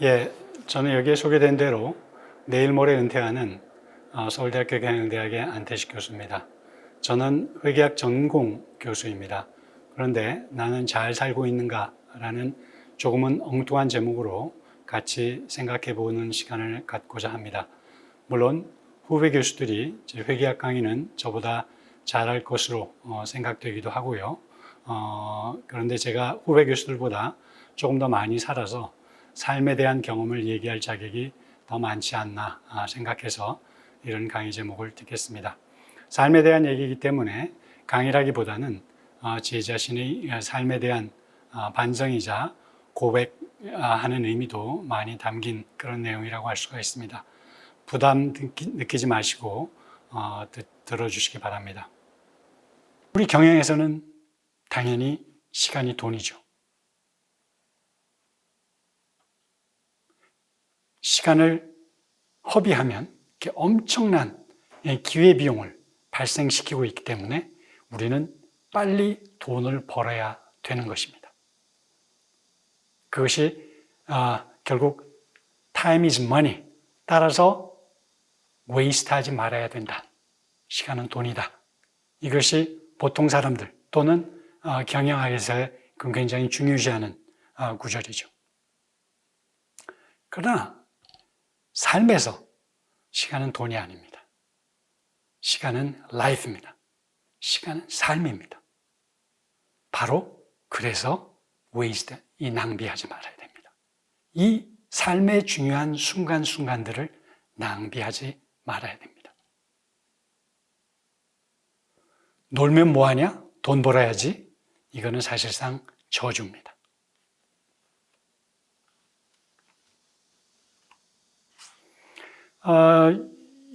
예, 저는 여기에 소개된 대로 내일 모레 은퇴하는 서울대학교 경영대학의 안태식 교수입니다. 저는 회계학 전공 교수입니다. 그런데 나는 잘 살고 있는가라는 조금은 엉뚱한 제목으로 같이 생각해 보는 시간을 갖고자 합니다. 물론 후배 교수들이 제 회계학 강의는 저보다 잘할 것으로 생각되기도 하고요. 그런데 제가 후배 교수들보다 조금 더 많이 살아서 삶에 대한 경험을 얘기할 자격이 더 많지 않나 생각해서 이런 강의 제목을 듣겠습니다. 삶에 대한 얘기이기 때문에 강의라기보다는 제 자신의 삶에 대한 반성이자 고백하는 의미도 많이 담긴 그런 내용이라고 할 수가 있습니다. 부담 느끼지 마시고 들어주시기 바랍니다. 우리 경영에서는 당연히 시간이 돈이죠. 시간을 허비하면 엄청난 기회비용을 발생시키고 있기 때문에 우리는 빨리 돈을 벌어야 되는 것입니다. 그것이 결국 time is money. 따라서 waste하지 말아야 된다. 시간은 돈이다. 이것이 보통 사람들 또는 경영학에서의 굉장히 중요시하는 구절이죠. 그러나 삶에서 시간은 돈이 아닙니다. 시간은 life입니다. 시간은 삶입니다. 바로 그래서 waste, 이 낭비하지 말아야 됩니다. 이 삶의 중요한 순간순간들을 낭비하지 말아야 됩니다. 놀면 뭐하냐? 돈 벌어야지. 이거는 사실상 저주입니다.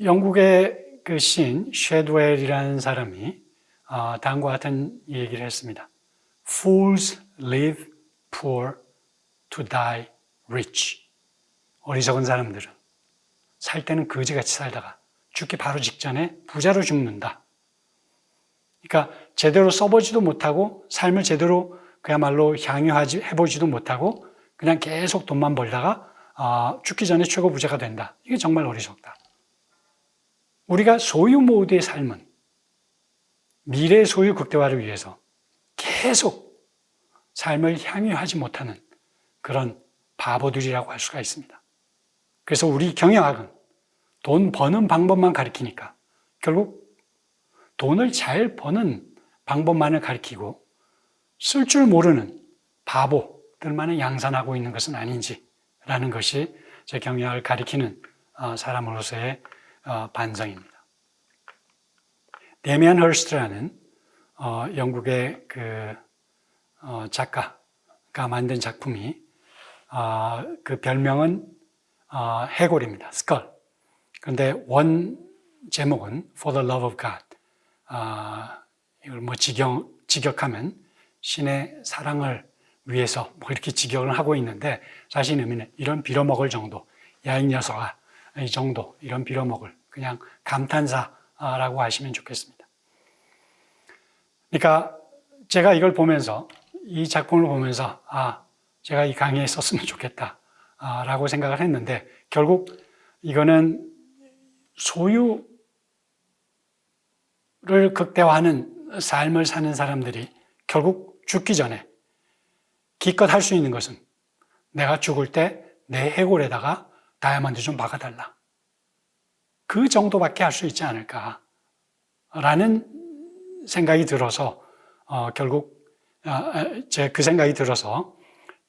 영국의 그 시인 쉐드웰이라는 사람이 다음과 같은 얘기를 했습니다. Fools live poor to die rich. 어리석은 사람들은 살 때는 거지같이 살다가 죽기 바로 직전에 부자로 죽는다. 그러니까 제대로 써보지도 못하고 삶을 제대로 그야말로 향유해보지도 못하고 그냥 계속 돈만 벌다가 죽기 전에 최고 부자가 된다. 이게 정말 어리석다. 우리가 소유 모드의 삶은 미래의 소유 극대화를 위해서 계속 삶을 향유하지 못하는 그런 바보들이라고 할 수가 있습니다. 그래서 우리 경영학은 돈 버는 방법만 가르치니까 결국 돈을 잘 버는 방법만을 가르치고 쓸 줄 모르는 바보들만을 양산하고 있는 것은 아닌지라는 것이 제 경영학을 가르치는 사람으로서의 반성입니다. 데미안 헐스트라는 영국의 그 작가가 만든 작품이 그 별명은 해골입니다. 스컬. 그런데 원 제목은 For the Love of God. 이걸 뭐 직역하면 신의 사랑을 위해서 뭐 이렇게 직역을 하고 있는데 사실 의미는 이런 빌어먹을 정도, 야 이 녀석아 이 정도, 이런 빌어먹을 그냥 감탄사라고 하시면 좋겠습니다. 그러니까 제가 이걸 보면서 이 작품을 보면서 제가 이 강의에 썼으면 좋겠다 라고 생각을 했는데 결국 이거는 소유를 극대화하는 삶을 사는 사람들이 결국 죽기 전에 기껏 할 수 있는 것은 내가 죽을 때 내 해골에다가 다이아몬드 좀 박아달라. 그 정도밖에 할 수 있지 않을까라는 생각이 들어서 결국 그 생각이 들어서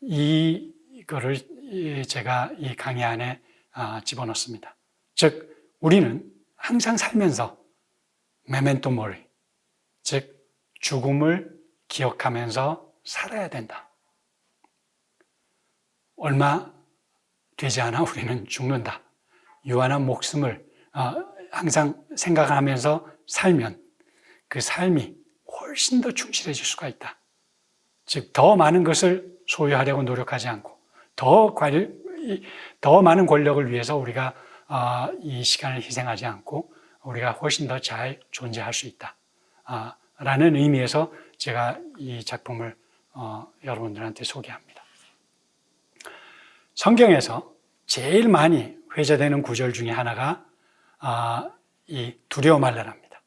이거를 제가 이 강의 안에 집어넣습니다. 즉 우리는 항상 살면서 메멘토 모리, 즉 죽음을 기억하면서 살아야 된다. 얼마 되지 않아 우리는 죽는다. 유한한 목숨을 항상 생각하면서 살면 그 삶이 훨씬 더 충실해질 수가 있다. 즉 더 많은 것을 소유하려고 노력하지 않고 더 많은 권력을 위해서 우리가 이 시간을 희생하지 않고 우리가 훨씬 더 잘 존재할 수 있다. 라는 의미에서 제가 이 작품을 여러분들한테 소개합니다. 성경에서 제일 많이 회자되는 구절 중에 하나가 이 두려워 말라랍니다.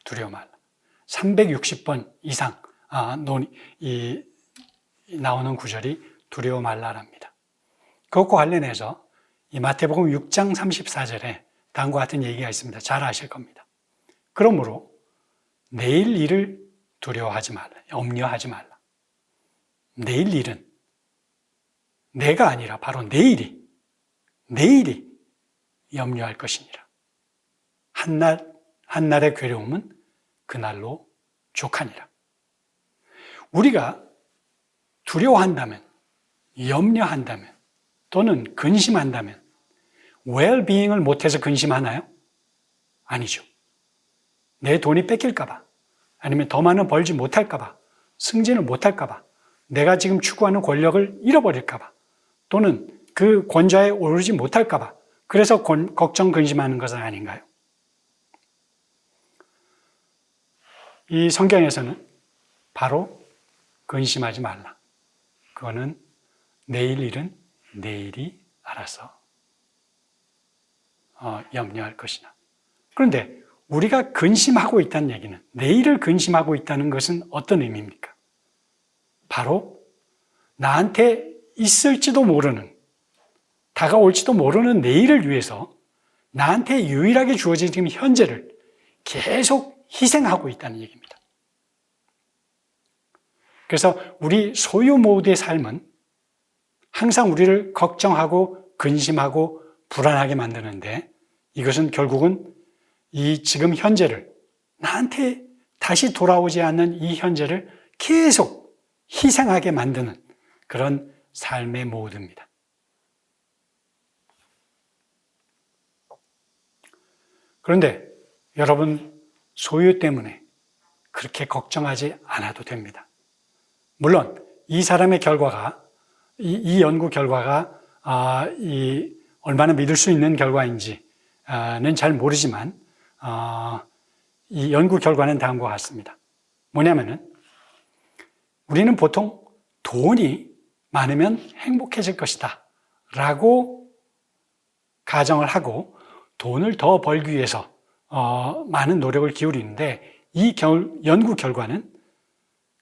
두려워 말라. 360번 이상 나오는 구절이 두려워 말라랍니다. 그것과 관련해서 이 마태복음 6장 34절에 다음과 같은 얘기가 있습니다. 잘 아실 겁니다. 그러므로 내일 일을 두려워하지 말라. 염려하지 말라. 내일 일은 내가 아니라 바로 내일이 염려할 것이니라. 한날의 괴로움은 그날로 족하니라. 우리가 두려워한다면, 염려한다면, 또는 근심한다면 well-being을 못해서 근심하나요? 아니죠. 내 돈이 뺏길까 봐, 아니면 더 많은 벌지 못할까 봐, 승진을 못할까 봐, 내가 지금 추구하는 권력을 잃어버릴까 봐, 또는 그 권좌에 오르지 못할까 봐, 그래서 걱정, 근심하는 것은 아닌가요? 이 성경에서는 바로 근심하지 말라. 그거는 내일 일은 내일이 알아서 염려할 것이나. 그런데 우리가 근심하고 있다는 얘기는, 내일을 근심하고 있다는 것은 어떤 의미입니까? 바로 나한테 있을지도 모르는, 다가올지도 모르는 내일을 위해서 나한테 유일하게 주어진 지금 현재를 계속 희생하고 있다는 얘기입니다. 그래서 우리 소유 모드의 삶은 항상 우리를 걱정하고 근심하고 불안하게 만드는데, 이것은 결국은 이 지금 현재를, 나한테 다시 돌아오지 않는 이 현재를 계속 희생하게 만드는 그런 삶의 모드입니다. 그런데 여러분, 소유 때문에 그렇게 걱정하지 않아도 됩니다. 물론 이 사람의 결과가, 이 연구 결과가 얼마나 믿을 수 있는 결과인지는 잘 모르지만 이 연구 결과는 다음과 같습니다. 뭐냐면은, 우리는 보통 돈이 많으면 행복해질 것이다 라고 가정을 하고 돈을 더 벌기 위해서 많은 노력을 기울이는데, 이 연구 결과는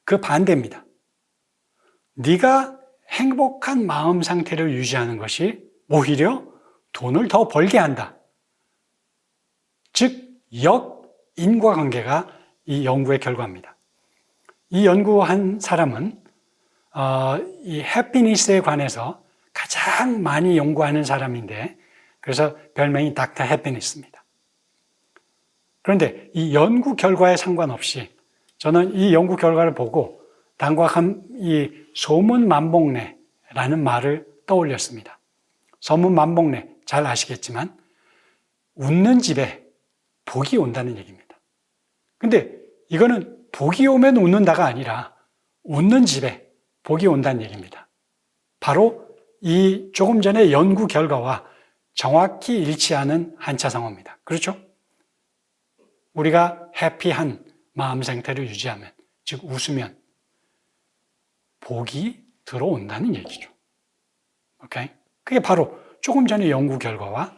그 반대입니다. 네가 행복한 마음 상태를 유지하는 것이 오히려 돈을 더 벌게 한다. 즉, 역인과관계가 이 연구의 결과입니다. 이 연구한 사람은 이 해피니스에 관해서 가장 많이 연구하는 사람인데, 그래서 별명이 닥터 해피니스입니다. 그런데 이 연구 결과에 상관없이 저는 이 연구 결과를 보고 다음과 같은 이 소문만복래라는 말을 떠올렸습니다. 소문만복래 잘 아시겠지만 웃는 집에 복이 온다는 얘기입니다. 근데 이거는 복이 오면 웃는다가 아니라 웃는 집에 복이 온다는 얘기입니다. 바로 이 조금 전에 연구 결과와 정확히 일치하는 한자성어입니다. 그렇죠? 우리가 해피한 마음 상태를 유지하면, 즉 웃으면 복이 들어온다는 얘기죠. 오케이? 그게 바로 조금 전에 연구 결과와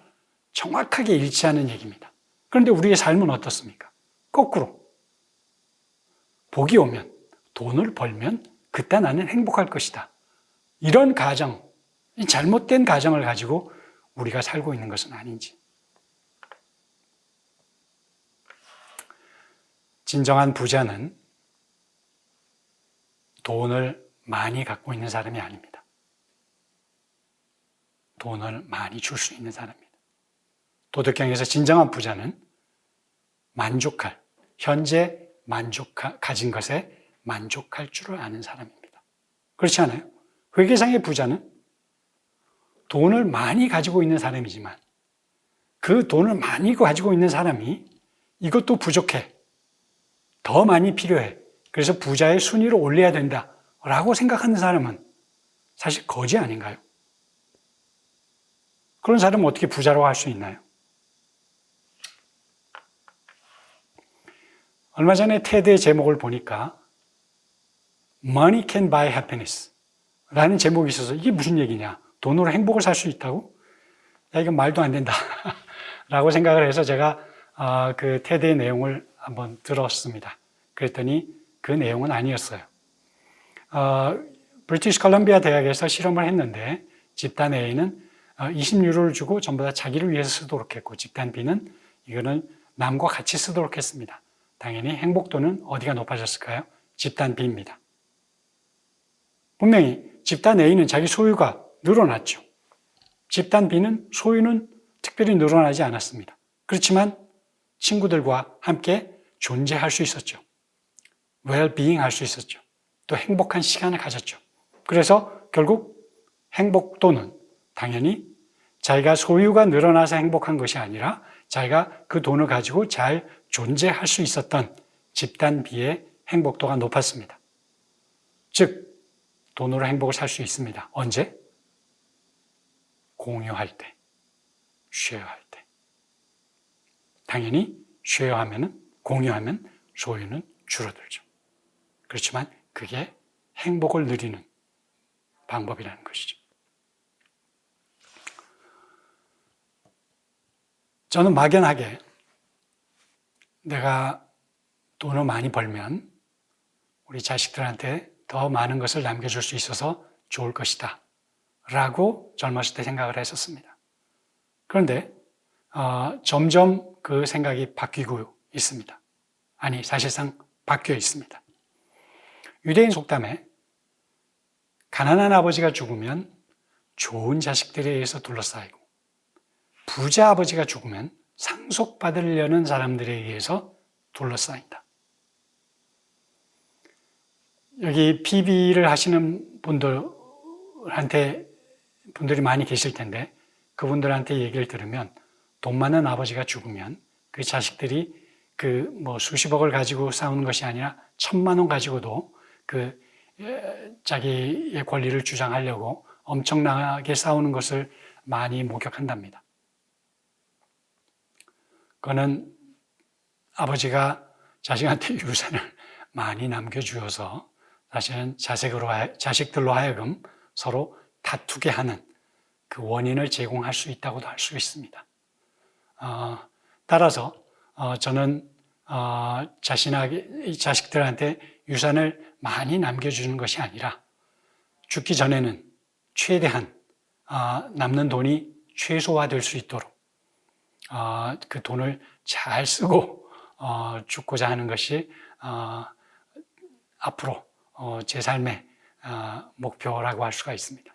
정확하게 일치하는 얘기입니다. 그런데 우리의 삶은 어떻습니까? 거꾸로. 복이 오면, 돈을 벌면 그때 나는 행복할 것이다. 이런 가정, 잘못된 가정을 가지고 우리가 살고 있는 것은 아닌지. 진정한 부자는 돈을 많이 갖고 있는 사람이 아닙니다. 돈을 많이 줄 수 있는 사람입니다. 도덕경에서 진정한 부자는 만족할, 현재 가진 것에 만족할 줄을 아는 사람입니다. 그렇지 않아요? 회계상의 부자는 돈을 많이 가지고 있는 사람이지만, 그 돈을 많이 가지고 있는 사람이 이것도 부족해, 더 많이 필요해, 그래서 부자의 순위를 올려야 된다라고 생각하는 사람은 사실 거지 아닌가요? 그런 사람은 어떻게 부자라고 할 수 있나요? 얼마 전에 테드의 제목을 보니까 Money can buy happiness 라는 제목이 있어서 이게 무슨 얘기냐? 돈으로 행복을 살 수 있다고? 야, 이건 말도 안 된다. 라고 생각을 해서 제가 그 테드의 내용을 한번 들었습니다. 그랬더니 그 내용은 아니었어요. 브리티시 컬럼비아 대학에서 실험을 했는데 집단 A는 20유로를 주고 전부 다 자기를 위해서 쓰도록 했고, 집단 B는 이거는 남과 같이 쓰도록 했습니다. 당연히 행복도는 어디가 높아졌을까요? 집단 B입니다. 분명히 집단 A는 자기 소유가 늘어났죠. 집단 B는 소유는 특별히 늘어나지 않았습니다. 그렇지만 친구들과 함께 존재할 수 있었죠. well-being 할 수 있었죠. 또 행복한 시간을 가졌죠. 그래서 결국 행복도는 당연히 자기가 소유가 늘어나서 행복한 것이 아니라 자기가 그 돈을 가지고 잘 존재할 수 있었던 집단 B의 행복도가 높았습니다. 즉, 돈으로 행복을 살 수 있습니다. 언제? 공유할 때, 쉐어할 때. 당연히 쉐어하면은, 공유하면 소유는 줄어들죠. 그렇지만 그게 행복을 누리는 방법이라는 것이죠. 저는 막연하게 내가 돈을 많이 벌면 우리 자식들한테 더 많은 것을 남겨줄 수 있어서 좋을 것이다 라고 젊었을 때 생각을 했었습니다. 그런데 점점 그 생각이 바뀌고 있습니다. 아니, 사실상 바뀌어 있습니다. 유대인 속담에 가난한 아버지가 죽으면 좋은 자식들에 의해서 둘러싸이고, 부자 아버지가 죽으면 상속받으려는 사람들에 의해서 둘러싸인다. 여기 PB를 하시는 분들이 많이 계실 텐데, 그분들한테 얘기를 들으면 돈 많은 아버지가 죽으면 그 자식들이 수십억을 가지고 싸우는 것이 아니라 1,000만 원 가지고도 자기의 권리를 주장하려고 엄청나게 싸우는 것을 많이 목격한답니다. 그거는 아버지가 자식한테 유산을 많이 남겨주어서 사실은 자식들로 하여금 서로 다투게 하는 그 원인을 제공할 수 있다고도 할 수 있습니다. 따라서 저는 자식들한테 유산을 많이 남겨주는 것이 아니라 죽기 전에는 최대한 남는 돈이 최소화될 수 있도록 그 돈을 잘 쓰고 죽고자 하는 것이 앞으로 제 삶의 목표라고 할 수가 있습니다.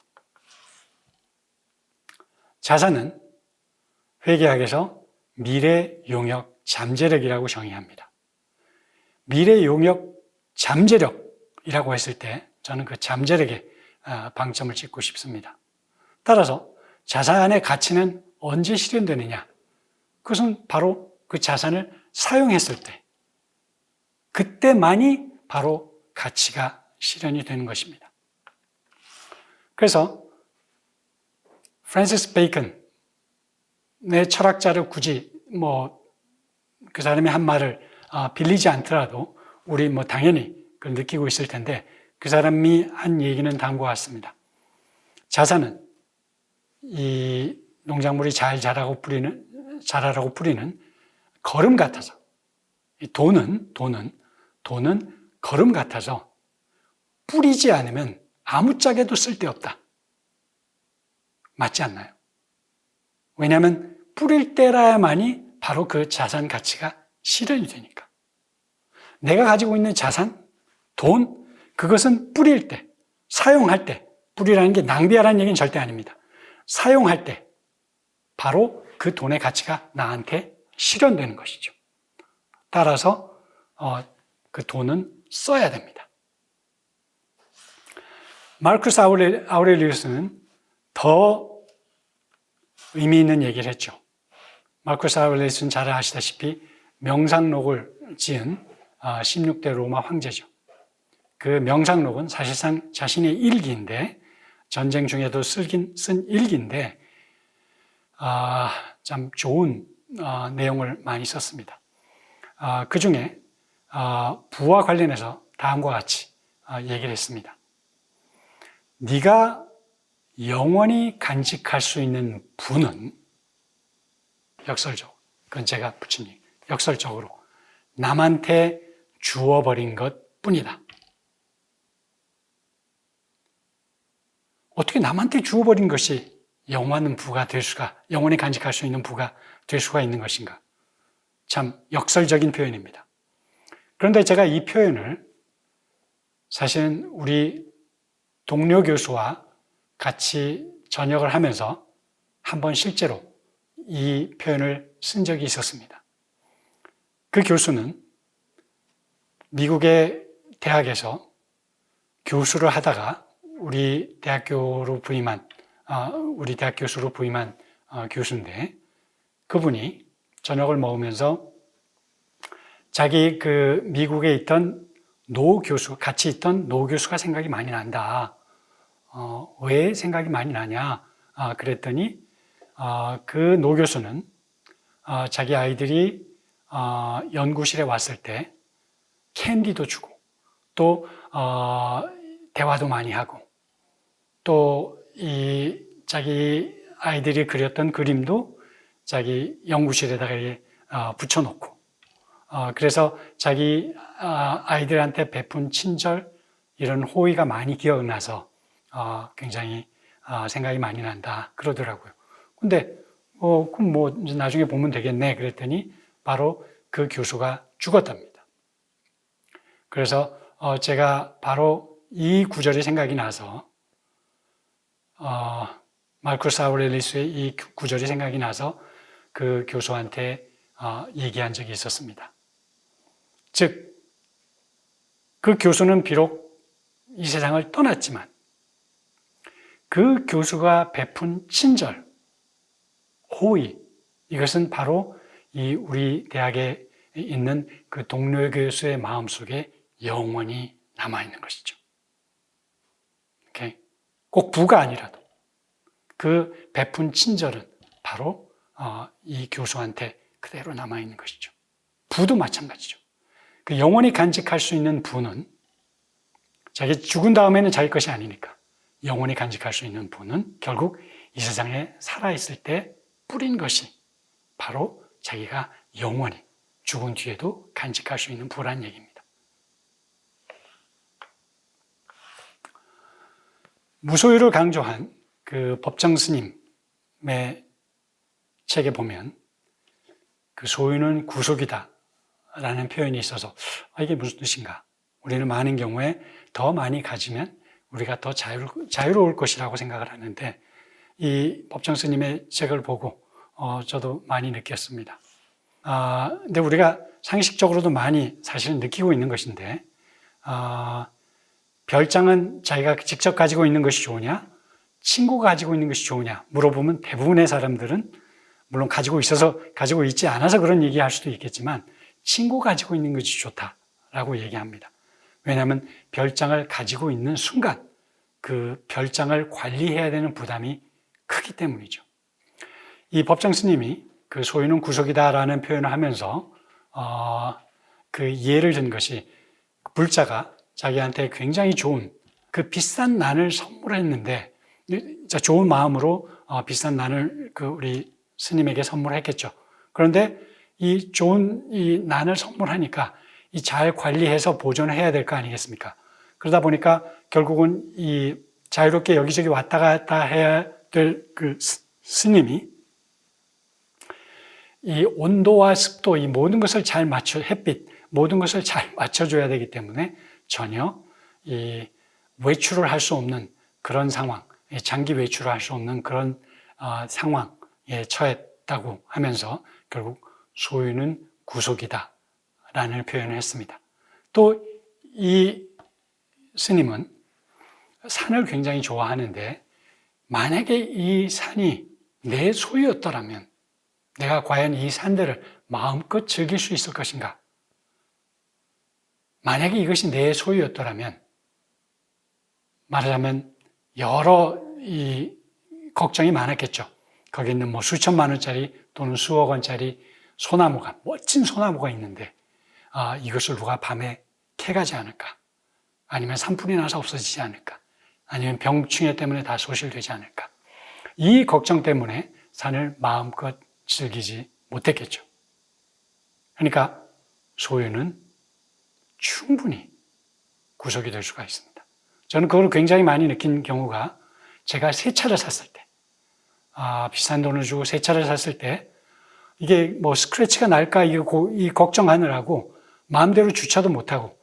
자산은 회계학에서 미래 용역 잠재력이라고 정의합니다. 미래 용역 잠재력이라고 했을 때 저는 그 잠재력에 방점을 찍고 싶습니다. 따라서 자산의 가치는 언제 실현되느냐? 그것은 바로 그 자산을 사용했을 때, 그때만이 바로 가치가 실현이 되는 것입니다. 그래서 프랜시스 베이컨의 철학자를 굳이 그 사람의 한 말을 빌리지 않더라도 우리 당연히 그걸 느끼고 있을 텐데, 그 사람이 한 얘기는 다음과 같습니다. 자산은 이 농작물이 잘 자라라고 뿌리는 걸음 같아서, 돈은 걸음 같아서 뿌리지 않으면 아무짝에도 쓸데없다. 맞지 않나요? 왜냐하면 뿌릴 때라야만이 바로 그 자산 가치가 실현이 되니까. 내가 가지고 있는 자산, 돈, 그것은 뿌릴 때, 사용할 때, 뿌리라는 게 낭비하라는 얘기는 절대 아닙니다. 사용할 때 바로 그 돈의 가치가 나한테 실현되는 것이죠. 따라서 그 돈은 써야 됩니다. 마르쿠스 아우렐리우스는 더 의미 있는 얘기를 했죠. 마르쿠스 아우렐리우스는 잘 아시다시피 명상록을 지은 16대 로마 황제죠. 그 명상록은 사실상 자신의 일기인데, 전쟁 중에도 쓴 일기인데 참 좋은 내용을 많이 썼습니다. 그 중에 부와 관련해서 다음과 같이 얘기를 했습니다. 네가 영원히 간직할 수 있는 분은 역설적으로, 그건 제가 붙인 얘기, 역설적으로 남한테 주어버린 것 뿐이다. 어떻게 남한테 주어버린 것이 영원한 부가 될 수가, 영원히 간직할 수 있는 부가 될 수가 있는 것인가? 참 역설적인 표현입니다. 그런데 제가 이 표현을 사실은 우리 동료 교수와 같이 전역을 하면서 한번 실제로 이 표현을 쓴 적이 있었습니다. 그 교수는 미국의 대학에서 교수를 하다가 우리 대학 교수로 부임한 교수인데, 그분이 저녁을 먹으면서 자기 그 미국에 있던 같이 있던 노 교수가 생각이 많이 난다. 왜 생각이 많이 나냐? 그랬더니 그 노 교수는 자기 아이들이 연구실에 왔을 때 캔디도 주고, 또 대화도 많이 하고, 또 자기 아이들이 그렸던 그림도 자기 연구실에다가 붙여놓고, 그래서 자기 아이들한테 베푼 친절, 이런 호의가 많이 기억나서 굉장히 생각이 많이 난다 그러더라고요. 근데 그럼 뭐 나중에 보면 되겠네 그랬더니 바로 그 교수가 죽었답니다. 그래서 제가 바로 이 구절이 생각이 나서 마르쿠스 아우렐리우스의 이 구절이 생각이 나서 그 교수한테 얘기한 적이 있었습니다. 즉, 그 교수는 비록 이 세상을 떠났지만 그 교수가 베푼 친절, 호의, 이것은 바로 이 우리 대학에 있는 그 동료 교수의 마음속에 영원히 남아있는 것이죠. 꼭 부가 아니라도 그 베푼 친절은 바로 이 교수한테 그대로 남아있는 것이죠. 부도 마찬가지죠. 그 영원히 간직할 수 있는 부는 자기 죽은 다음에는 자기 것이 아니니까 영원히 간직할 수 있는 부는 결국 이 세상에 살아있을 때 뿌린 것이 바로 자기가 영원히 죽은 뒤에도 간직할 수 있는 부란 얘기입니다. 무소유를 강조한 그 법정 스님의 책에 보면 그 소유는 구속이다 라는 표현이 있어서 이게 무슨 뜻인가? 우리는 많은 경우에 더 많이 가지면 우리가 더 자유로울 것이라고 생각을 하는데, 이 법정 스님의 책을 보고 저도 많이 느꼈습니다. 근데 우리가 상식적으로도 많이 사실은 느끼고 있는 것인데, 별장은 자기가 직접 가지고 있는 것이 좋으냐, 친구가 가지고 있는 것이 좋으냐 물어보면 대부분의 사람들은, 물론 가지고 있지 않아서 그런 얘기할 수도 있겠지만 친구가 가지고 있는 것이 좋다라고 얘기합니다. 왜냐하면 별장을 가지고 있는 순간 그 별장을 관리해야 되는 부담이 크기 때문이죠. 이 법정 스님이 그 소유는 구속이다라는 표현을 하면서 그 예를 든 것이, 불자가 자기한테 굉장히 좋은 그 비싼 난을 선물했는데, 좋은 마음으로 비싼 난을 그 우리 스님에게 선물했겠죠. 그런데 이 좋은 이 난을 선물하니까 이 잘 관리해서 보존을 해야 될 거 아니겠습니까? 그러다 보니까 결국은 이 자유롭게 여기저기 왔다 갔다 해야 될 그 스님이 이 온도와 습도, 이 모든 것을 잘 햇빛, 모든 것을 잘 맞춰줘야 되기 때문에 전혀 이 외출을 할 수 없는 그런 상황, 장기 외출을 할 수 없는 그런 상황에 처했다고 하면서 결국 소유는 구속이다 라는 표현을 했습니다. 또 이 스님은 산을 굉장히 좋아하는데, 만약에 이 산이 내 소유였더라면 내가 과연 이 산들을 마음껏 즐길 수 있을 것인가? 만약에 이것이 내 소유였더라면, 말하자면 여러 이 걱정이 많았겠죠. 거기 있는 뭐 수천만 원짜리 또는 수억 원짜리 소나무가, 멋진 소나무가 있는데 이것을 누가 밤에 캐가지 않을까? 아니면 산불이 나서 없어지지 않을까? 아니면 병충해 때문에 다 소실되지 않을까. 이 걱정 때문에 산을 마음껏 즐기지 못했겠죠. 그러니까 소유는 충분히 구속이 될 수가 있습니다. 저는 그걸 굉장히 많이 느낀 경우가 제가 새 차를 샀을 때, 비싼 돈을 주고 새 차를 샀을 때 이게 뭐 스크래치가 날까 이 걱정하느라고 마음대로 주차도 못하고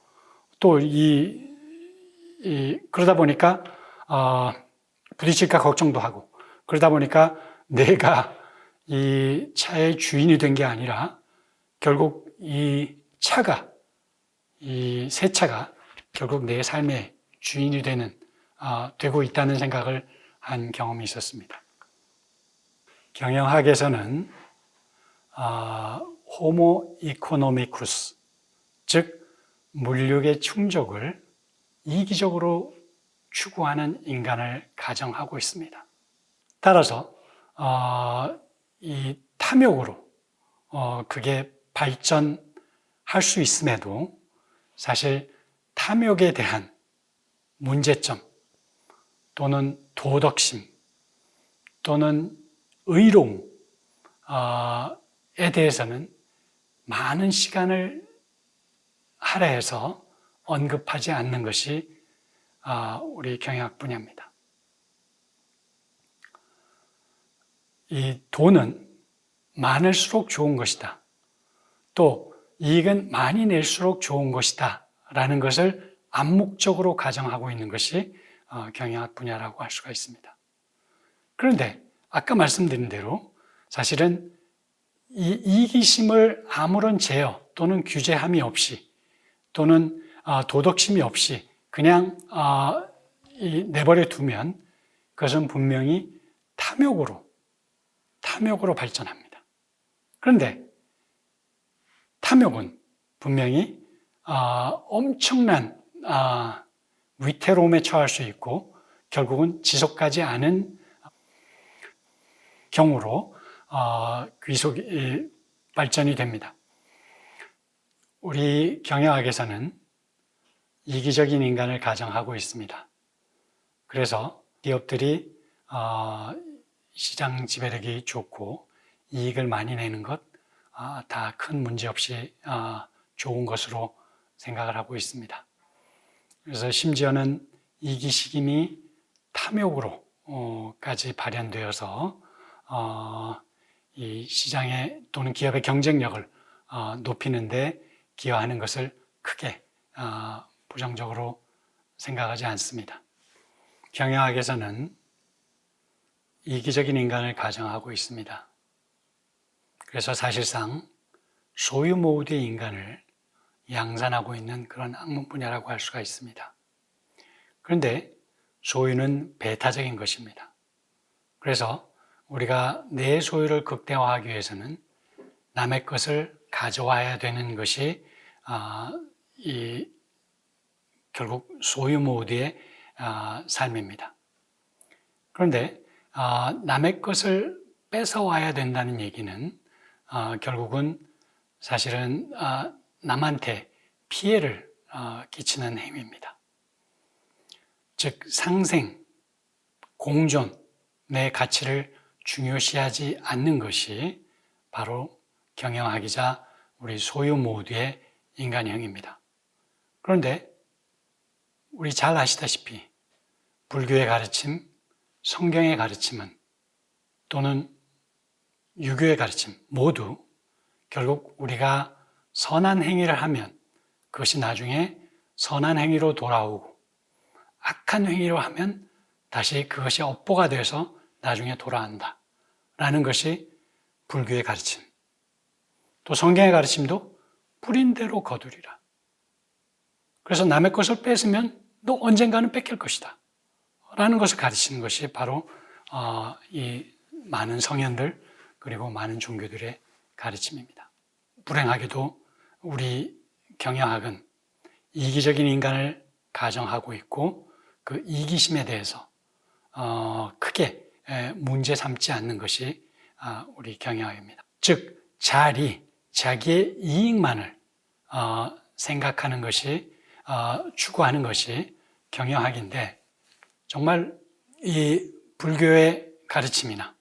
또 그러다 보니까 부딪힐까 걱정도 하고 그러다 보니까 내가 이 차의 주인이 된 게 아니라 결국 이 새 차가 결국 내 삶의 주인이 되고 있다는 생각을 한 경험이 있었습니다. 경영학에서는 호모 이코노미쿠스, 즉 물욕의 충족을 이기적으로 추구하는 인간을 가정하고 있습니다. 따라서 이 탐욕으로 그게 발전할 수 있음에도 사실 탐욕에 대한 문제점 또는 도덕심 또는 의로움에 대해서는 많은 시간을 할애해서 언급하지 않는 것이 우리 경영학 분야입니다. 이 돈은 많을수록 좋은 것이다. 또 이익은 많이 낼수록 좋은 것이다. 라는 것을 암묵적으로 가정하고 있는 것이 경영학 분야라고 할 수가 있습니다. 그런데 아까 말씀드린 대로 사실은 이 이기심을 아무런 제어 또는 규제함이 없이 또는 도덕심이 없이 그냥 내버려 두면 그것은 분명히 탐욕으로 발전합니다. 그런데 탐욕은 분명히 엄청난 위태로움에 처할 수 있고 결국은 지속하지 않은 경우로 발전이 됩니다. 우리 경영학에서는 이기적인 인간을 가정하고 있습니다. 그래서 기업들이 시장 지배력이 좋고 이익을 많이 내는 것 다 큰 문제 없이 좋은 것으로 생각을 하고 있습니다. 그래서 심지어는 이기식임이 탐욕으로까지 발현되어서 이 시장의 또는 기업의 경쟁력을 높이는데 기여하는 것을 크게 부정적으로 생각하지 않습니다. 경영학에서는 이기적인 인간을 가정하고 있습니다. 그래서 사실상 소유 모드의 인간을 양산하고 있는 그런 학문 분야라고 할 수가 있습니다. 그런데 소유는 배타적인 것입니다. 그래서 우리가 내 소유를 극대화하기 위해서는 남의 것을 가져와야 되는 것이 결국 소유 모드의 삶입니다. 그런데 남의 것을 뺏어와야 된다는 얘기는 결국은 사실은 남한테 피해를 끼치는 행위입니다. 즉 상생, 공존의 가치를 중요시하지 않는 것이 바로 경영학이자 우리 소유 모두의 인간형입니다. 그런데 우리 잘 아시다시피 불교의 가르침, 성경의 가르침은 또는 유교의 가르침 모두 결국 우리가 선한 행위를 하면 그것이 나중에 선한 행위로 돌아오고 악한 행위로 하면 다시 그것이 업보가 돼서 나중에 돌아온다 라는 것이 불교의 가르침. 또 성경의 가르침도 뿌린 대로 거두리라. 그래서 남의 것을 뺏으면 너 언젠가는 뺏길 것이다 라는 것을 가르치는 것이 바로 이 많은 성현들 그리고 많은 종교들의 가르침입니다. 불행하게도 우리 경영학은 이기적인 인간을 가정하고 있고 그 이기심에 대해서 크게 문제 삼지 않는 것이 우리 경영학입니다. 즉 자기의 이익만을 생각하는 것이 추구하는 것이 경영학인데 정말 이 불교의 가르침이나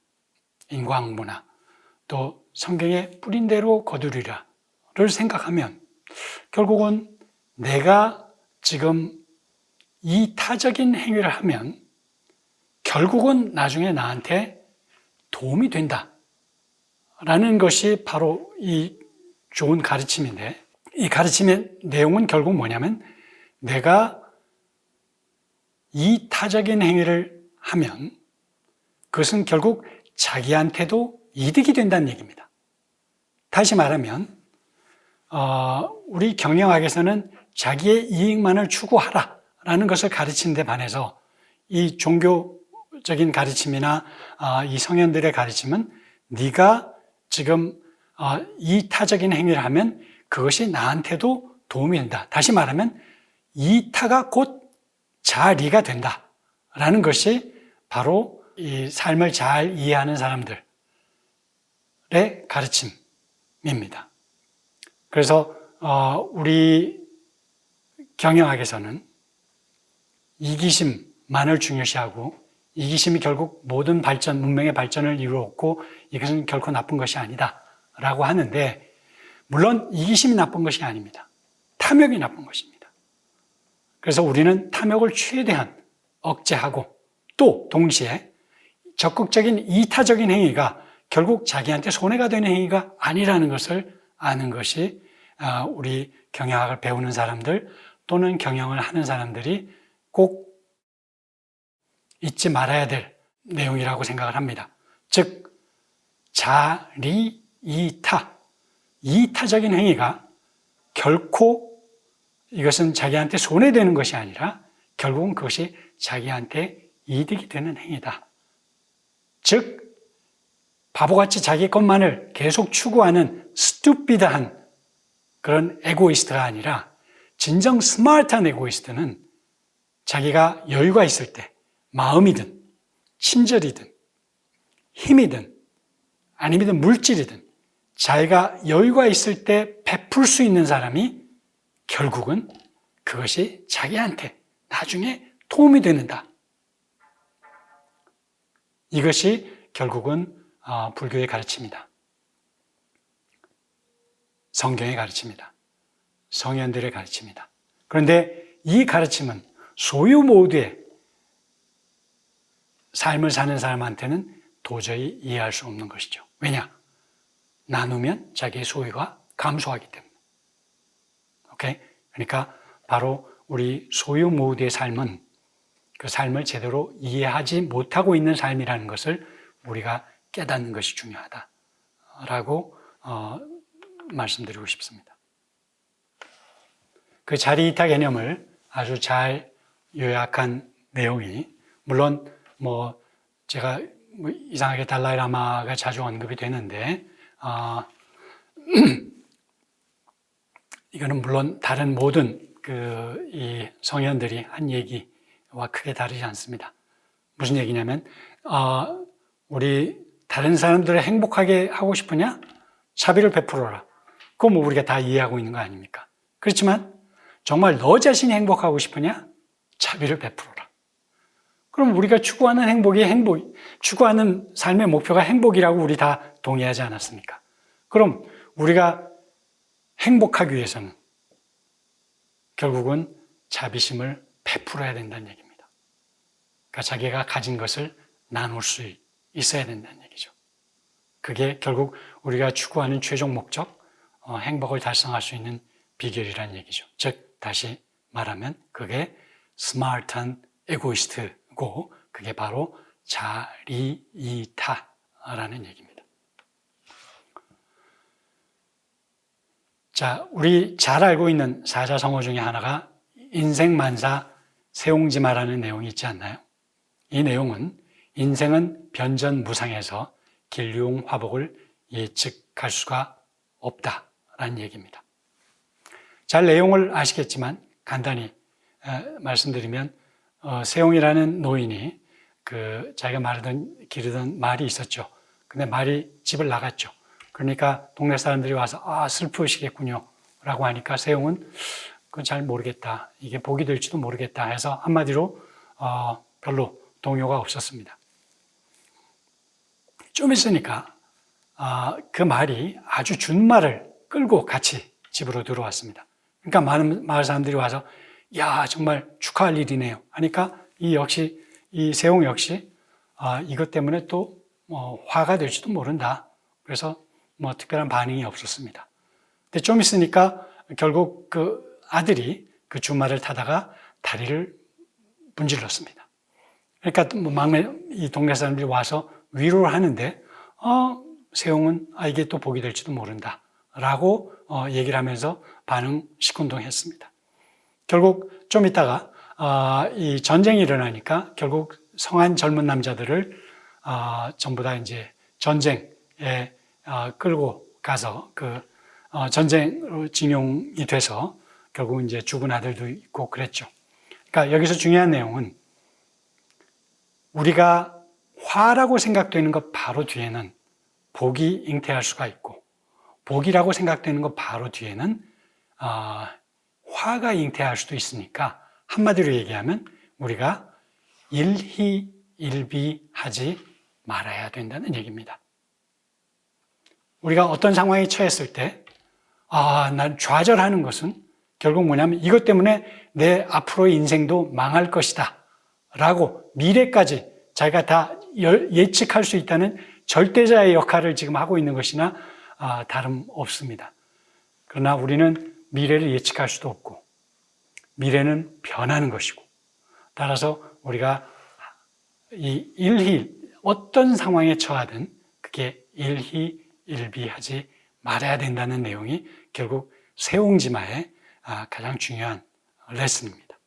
인과응보나 또 성경의 뿌린 대로 거두리라를 생각하면 결국은 내가 지금 이타적인 행위를 하면 결국은 나중에 나한테 도움이 된다라는 것이 바로 이 좋은 가르침인데, 이 가르침의 내용은 결국 뭐냐면 내가 이타적인 행위를 하면 그것은 결국 자기한테도 이득이 된다는 얘기입니다. 다시 말하면 우리 경영학에서는 자기의 이익만을 추구하라 라는 것을 가르치는 데 반해서 이 종교적인 가르침이나 이 성현들의 가르침은 네가 지금 이타적인 행위를 하면 그것이 나한테도 도움이 된다. 다시 말하면 이타가 곧 자리가 된다라는 것이 바로 이 삶을 잘 이해하는 사람들의 가르침입니다. 그래서 우리 경영학에서는 이기심만을 중요시하고 이기심이 결국 모든 발전, 문명의 발전을 이루었고 이것은 결코 나쁜 것이 아니다라고 하는데, 물론 이기심이 나쁜 것이 아닙니다. 탐욕이 나쁜 것입니다. 그래서 우리는 탐욕을 최대한 억제하고 또 동시에 적극적인 이타적인 행위가 결국 자기한테 손해가 되는 행위가 아니라는 것을 아는 것이 우리 경영학을 배우는 사람들 또는 경영을 하는 사람들이 꼭 잊지 말아야 될 내용이라고 생각을 합니다. 즉, 자리, 이타, 이타적인 행위가 결코 이것은 자기한테 손해되는 것이 아니라 결국은 그것이 자기한테 이득이 되는 행위다. 즉, 바보같이 자기 것만을 계속 추구하는 스투피드한 그런 에고이스트가 아니라 진정 스마트한 에고이스트는 자기가 여유가 있을 때 마음이든 친절이든 힘이든 아니면 물질이든 자기가 여유가 있을 때 베풀 수 있는 사람이 결국은 그것이 자기한테 나중에 도움이 되는다. 이것이 결국은 불교의 가르침이다. 성경의 가르침이다. 성현들의 가르침이다. 그런데 이 가르침은 소유 모두의 삶을 사는 사람한테는 도저히 이해할 수 없는 것이죠. 왜냐? 나누면 자기의 소유가 감소하기 때문에. 오케이? 그러니까 바로 우리 소유 모두의 삶은 그 삶을 제대로 이해하지 못하고 있는 삶이라는 것을 우리가 깨닫는 것이 중요하다라고 말씀드리고 싶습니다. 그 자리이타 개념을 아주 잘 요약한 내용이, 물론 제가 이상하게 달라이라마가 자주 언급이 되는데 이거는 물론 다른 모든 이 성현들이 한 얘기와 크게 다르지 않습니다. 무슨 얘기냐면 우리 다른 사람들을 행복하게 하고 싶으냐? 자비를 베풀어라. 그건 우리가 다 이해하고 있는 거 아닙니까? 그렇지만 정말 너 자신이 행복하고 싶으냐? 자비를 베풀어라. 그럼 우리가 추구하는 추구하는 삶의 목표가 행복이라고 우리 다 동의하지 않았습니까? 그럼 우리가 행복하기 위해서는 결국은 자비심을 베풀어야 된다는 얘기입니다. 그러니까 자기가 가진 것을 나눌 수 있어야 된다는 얘기죠. 그게 결국 우리가 추구하는 최종 목적, 행복을 달성할 수 있는 비결이라는 얘기죠. 즉, 다시 말하면 그게 스마트한 에고이스트고 그게 바로 자리이타라는 얘기입니다. 자, 우리 잘 알고 있는 사자성어 중에 하나가 인생만사 세옹지마라는 내용이 있지 않나요? 이 내용은 인생은 변전무상해서 길흉화복을 예측할 수가 없다라는 얘기입니다. 잘 내용을 아시겠지만 간단히 말씀드리면 세옹이라는 노인이 자기가 기르던 말이 있었죠. 근데 말이 집을 나갔죠. 그러니까 동네 사람들이 와서 슬프시겠군요 라고 하니까 세옹은 그건 잘 모르겠다, 이게 복이 될지도 모르겠다 해서 한마디로 별로 동요가 없었습니다. 좀 있으니까 그 말이 아주 준말을 끌고 같이 집으로 들어왔습니다. 그러니까 많은 마을 사람들이 와서 야 정말 축하할 일이네요 하니까 이 세옹 역시 이것 때문에 또 화가 될지도 모른다. 그래서 특별한 반응이 없었습니다. 근데 좀 있으니까 결국 그 아들이 그 주말을 타다가 다리를 문질렀습니다. 그러니까 막내 이 동네 사람들이 와서 위로를 하는데 세옹은 이게 또 복이 될지도 모른다 라고 얘기를 하면서 반응 시큰둥했습니다. 결국 좀 있다가 이 전쟁이 일어나니까 결국 성한 젊은 남자들을 전부 다 이제 전쟁에 끌고 가서 그 전쟁으로 징용이 돼서 결국 이제 죽은 아들도 있고 그랬죠. 그러니까 여기서 중요한 내용은 우리가 화라고 생각되는 것 바로 뒤에는 복이 잉태할 수가 있고 복이라고 생각되는 것 바로 뒤에는 화가 잉태할 수도 있으니까 한마디로 얘기하면 우리가 일희일비하지 말아야 된다는 얘기입니다. 우리가 어떤 상황에 처했을 때 난 좌절하는 것은 결국 뭐냐면 이것 때문에 내 앞으로의 인생도 망할 것이다 라고 미래까지 자기가 다 예측할 수 있다는 절대자의 역할을 지금 하고 있는 것이나 다름없습니다. 그러나 우리는 미래를 예측할 수도 없고 미래는 변하는 것이고 따라서 우리가 어떤 상황에 처하든 그게 일희일비하지 말아야 된다는 내용이 결국 세옹지마의 가장 중요한 레슨입니다.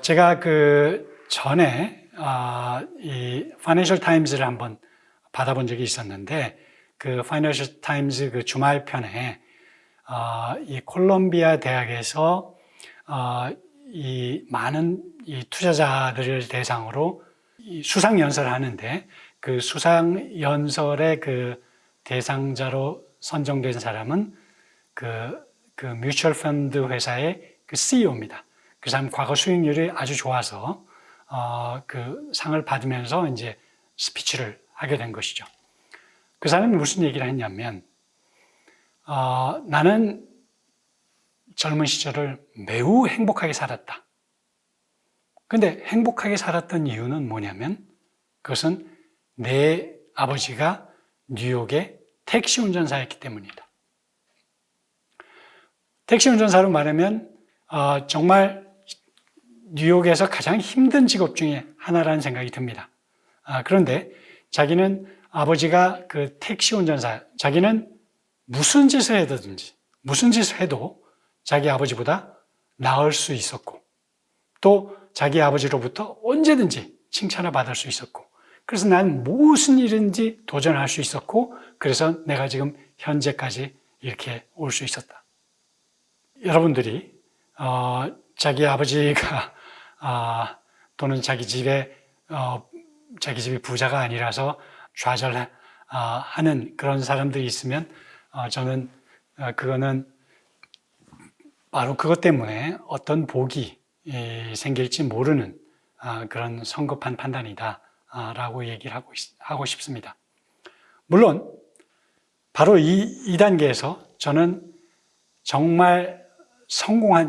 제가 그 전에 이 파이낸셜 타임즈를 한번 받아본 적이 있었는데 그 파이낸셜 타임즈 그 주말편에 이 콜롬비아 대학에서 이 많은 이 투자자들을 대상으로 이 수상 연설을 하는데 그 수상 연설의 그 대상자로 선정된 사람은 그 뮤추얼 펀드 회사의 그 CEO입니다. 그 사람 과거 수익률이 아주 좋아서 그 상을 받으면서 이제 스피치를 하게 된 것이죠. 그 사람이 무슨 얘기를 했냐면 나는 젊은 시절을 매우 행복하게 살았다. 근데 행복하게 살았던 이유는 뭐냐면 그것은 내 아버지가 뉴욕의 택시 운전사였기 때문이다. 택시 운전사로 말하면 정말 뉴욕에서 가장 힘든 직업 중에 하나라는 생각이 듭니다. 그런데 자기는 아버지가 그 택시 운전사, 자기는 무슨 짓을 해도 자기 아버지보다 나을 수 있었고 또 자기 아버지로부터 언제든지 칭찬을 받을 수 있었고 그래서 난 무슨 일인지 도전할 수 있었고 그래서 내가 지금 현재까지 이렇게 올 수 있었다. 여러분들이 자기 아버지가 또는 자기 집이 부자가 아니라서 좌절하는 그런 사람들이 있으면 저는 그거는 바로 그것 때문에 어떤 복이 생길지 모르는 그런 성급한 판단이다 라고 얘기를 하고 싶습니다. 물론 바로 이 단계에서 저는 정말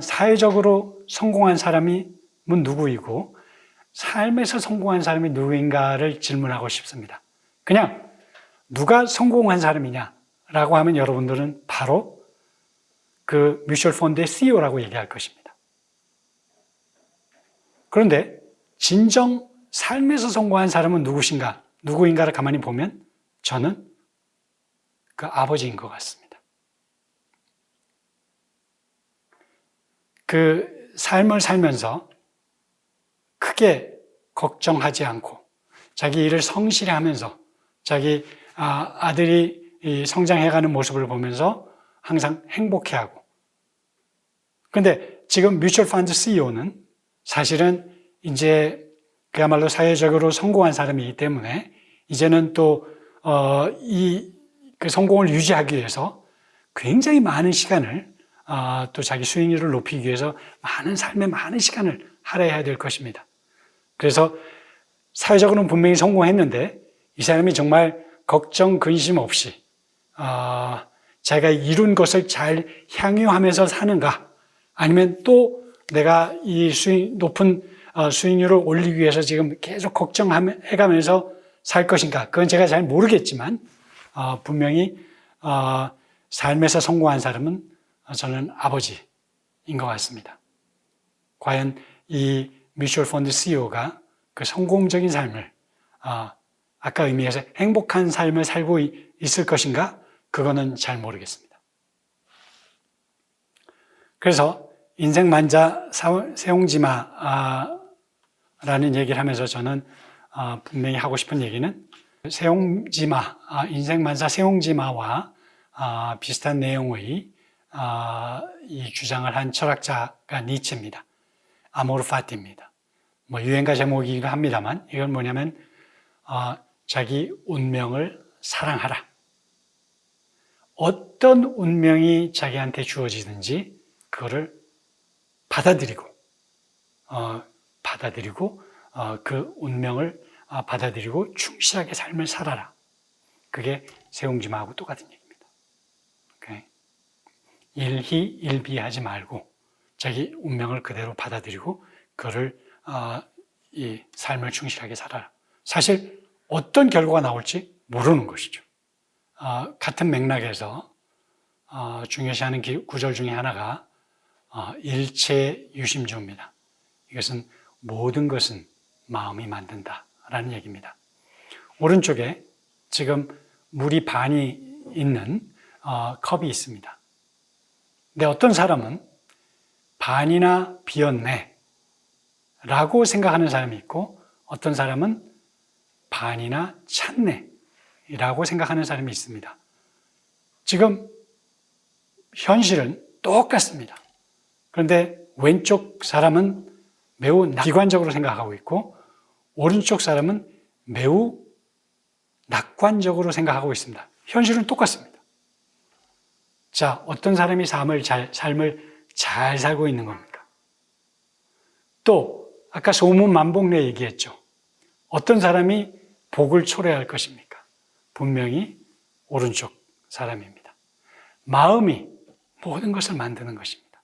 사회적으로 성공한 사람이 누구이고 삶에서 성공한 사람이 누구인가를 질문하고 싶습니다. 그냥 누가 성공한 사람이냐라고 하면 여러분들은 바로 그 뮤추얼 펀드의 CEO라고 얘기할 것입니다. 그런데 진정 삶에서 성공한 사람은 누구인가를 가만히 보면 저는 그 아버지인 것 같습니다. 그 삶을 살면서 크게 걱정하지 않고 자기 일을 성실히 하면서 자기 아들이 성장해가는 모습을 보면서 항상 행복해하고 그런데 지금 뮤추얼 펀드 CEO는 사실은 이제 그야말로 사회적으로 성공한 사람이기 때문에 이제는 또 그 성공을 유지하기 위해서 굉장히 많은 시간을 또 자기 수익률을 높이기 위해서 삶의 많은 시간을 할애해야 될 것입니다. 그래서 사회적으로는 분명히 성공했는데 이 사람이 정말 걱정, 근심 없이 자기가 이룬 것을 잘 향유하면서 사는가, 아니면 또 내가 이 높은 수익률을 올리기 위해서 지금 계속 걱정해가면서 살 것인가, 그건 제가 잘 모르겠지만 분명히 삶에서 성공한 사람은 저는 아버지인 것 같습니다. 과연 이 뮤추얼 펀드 CEO가 그 성공적인 삶을 아까 의미에서 행복한 삶을 살고 있을 것인가? 그거는 잘 모르겠습니다. 그래서 인생 만사 세옹지마라는 얘기를 하면서 저는 분명히 하고 싶은 얘기는 세옹지마, 인생 만사 세옹지마와 비슷한 내용의 이 주장을 한 철학자가 니체입니다. 아모르 파티입니다. 유행가 제목이기도 합니다만 이건 뭐냐면 자기 운명을 사랑하라. 어떤 운명이 자기한테 주어지든지 그거를 받아들이고 그 운명을 받아들이고 충실하게 삶을 살아라. 그게 세옹지마하고 똑같은 얘기입니다. 오케이? 일희일비하지 말고 자기 운명을 그대로 받아들이고 그거를 이 삶을 충실하게 살아라. 사실 어떤 결과가 나올지 모르는 것이죠. 같은 맥락에서 중요시하는 구절 중에 하나가 일체유심조입니다. 이것은 모든 것은 마음이 만든다라는 얘기입니다. 오른쪽에 지금 물이 반이 있는 컵이 있습니다. 근데 어떤 사람은 반이나 비었네 라고 생각하는 사람이 있고 어떤 사람은 반이나 찼네 라고 생각하는 사람이 있습니다. 지금 현실은 똑같습니다. 그런데 왼쪽 사람은 매우 비관적으로 생각하고 있고 오른쪽 사람은 매우 낙관적으로 생각하고 있습니다. 현실은 똑같습니다. 자, 어떤 사람이 삶을 잘 살고 있는 겁니까? 또 아까 소문만복내 얘기했죠. 어떤 사람이 복을 초래할 것입니까? 분명히 오른쪽 사람입니다. 마음이 모든 것을 만드는 것입니다.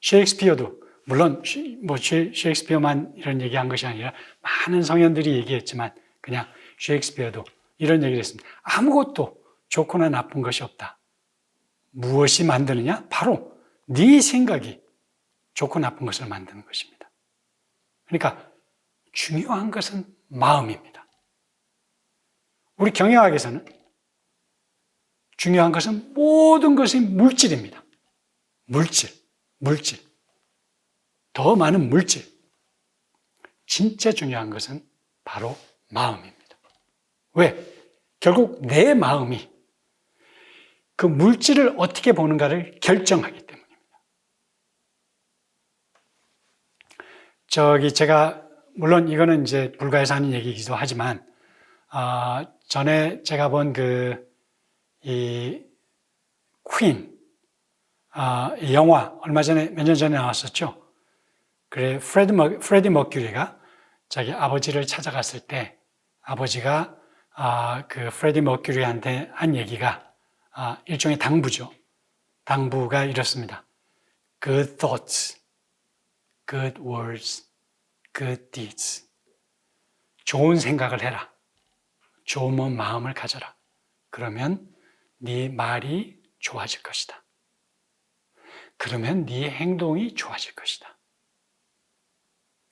셰익스피어도 물론 셰익스피어만 이런 얘기한 것이 아니라 많은 성현들이 얘기했지만 그냥 셰익스피어도 이런 얘기를 했습니다. 아무것도 좋거나 나쁜 것이 없다. 무엇이 만드느냐? 바로 네 생각이 좋고 나쁜 것을 만드는 것입니다. 그러니까 중요한 것은 마음입니다. 우리 경영학에서는 중요한 것은 모든 것이 물질입니다. 물질. 더 많은 물질. 진짜 중요한 것은 바로 마음입니다. 왜? 결국 내 마음이 그 물질을 어떻게 보는가를 결정하기 때문입니다. 제가 물론 이거는 이제 불가에서 하는 얘기이기도 하지만 전에 제가 본 이 퀸 영화 얼마 전에 몇 년 전에 나왔었죠. 그래 프레디 머큐리가 자기 아버지를 찾아갔을 때 아버지가 그 프레디 머큐리한테 한 얘기가 일종의 당부죠. 당부가 이렇습니다. Good thoughts, good words, good deeds. 좋은 생각을 해라. 좋은 마음을 가져라. 그러면 네 말이 좋아질 것이다. 그러면 네 행동이 좋아질 것이다.